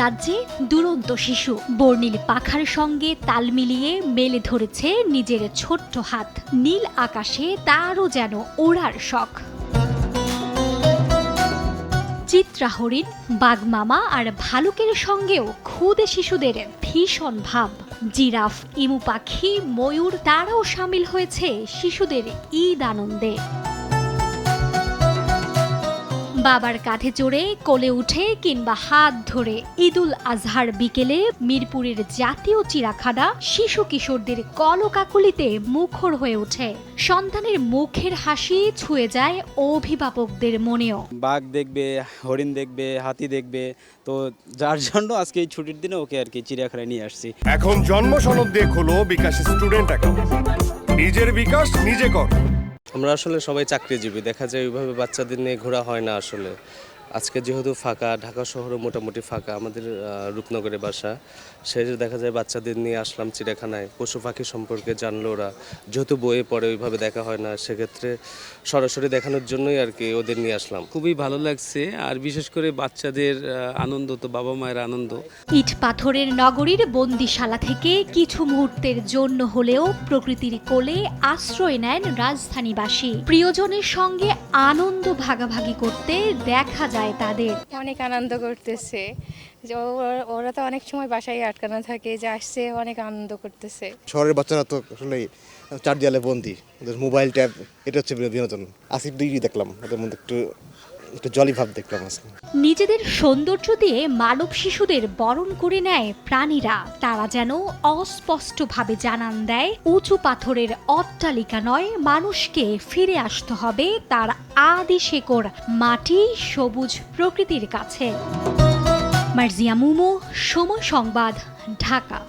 রাজ্যে দুরন্ত শিশু বর্ণিল পাখার সঙ্গে তাল মিলিয়ে মেলে ধরেছে নিজের ছোট্ট হাত। নীল আকাশে তারও যেন ওড়ার শখ। চিত্রা হরিণ, বাঘমামা আর ভালুকের সঙ্গেও খুদে শিশুদের ভীষণ ভাব। জিরাফ, ইমু পাখি, ময়ূর তারাও সামিল হয়েছে শিশুদের ঈদ আনন্দে। বাবার কাঁধে চড়ে কোলে উঠে কিংবা হাত ধরে ঈদুল আজহার বিকেলে মিরপুরের জাতীয় চিড়িয়াখানা শিশু কিশোরদের কলকাকলিতে মুখর হয়ে ওঠে। সন্তানের মুখের হাসি ছুঁয়ে যায় অভিভাবকদের মনেও। বাঘ দেখবে, হরিণ দেখবে, হাতি দেখবে, তো যার জন্য আজকে এই ছুটির দিনে ওকে আর কি চিড়িয়াখানায় নিয়ে আসছি। এখন জন্ম সনদ দিয়ে খোলো বিকাশ স্টুডেন্ট অ্যাকাউন্ট। নিজের বিকাশ নিজে কর। আমরা আসলে সবাই চাকরিজীবী, দেখা যায় ওইভাবে বাচ্চাদের নিয়ে ঘোরা হয় না। আসলে আজকে যেহেতু ফাঁকা, ঢাকা শহরও মোটামুটি ফাঁকা, আমাদের রূপনগরে বাসা, সেই দেখা যায় বাচ্চাদের নিয়ে আসলাম চিড়িয়াখানায়। পশু পাখি সম্পর্কে জানলো ওরা, যেহেতু বইয়ে পড়ে ওইভাবে দেখা হয় না, সেক্ষেত্রে সরাসরি দেখানোর জন্যই আর কি ওদের নিয়ে আসলাম। খুবই ভালো লাগছে, আর বিশেষ করে বাচ্চাদের আনন্দ তো বাবা মায়ের আনন্দ। ইট পাথরের নগরীর বন্দিশালা থেকে কিছু মুহূর্তের জন্য হলেও প্রকৃতির কোলে আশ্রয় নেন রাজধানীবাসী। প্রিয়জনের সঙ্গে আনন্দ ভাগাভাগি করতে দেখা যায় তাদের। অনেক আনন্দ করতেছে, ওরা তো অনেক সময় বাসায় আটকানো থাকে, যে আসছে অনেক আনন্দ করতেছে। শহরের বাচ্চারা তো আসলে চার দেয়ালে বন্দি, ওদের মোবাইল ট্যাব, এটা হচ্ছে বিনোদন। আসিফ ডিগ্রি দেখলাম, ওদের মধ্যে একটু জলি ভাব দেখলাম আজকে। নিজেদের সৌন্দর্য দিয়ে মানব শিশুদের বরণ করে নেয় প্রাণীরা। তারা যেন অস্পষ্টভাবে জানান দেয় উঁচু পাথরের অট্টালিকা নয়, মানুষকে ফিরে আসতে হবে তার আদি শেকড় মাটি, সবুজ প্রকৃতির কাছে। মার্জিয়া মুমু, সময় সংবাদ, ঢাকা।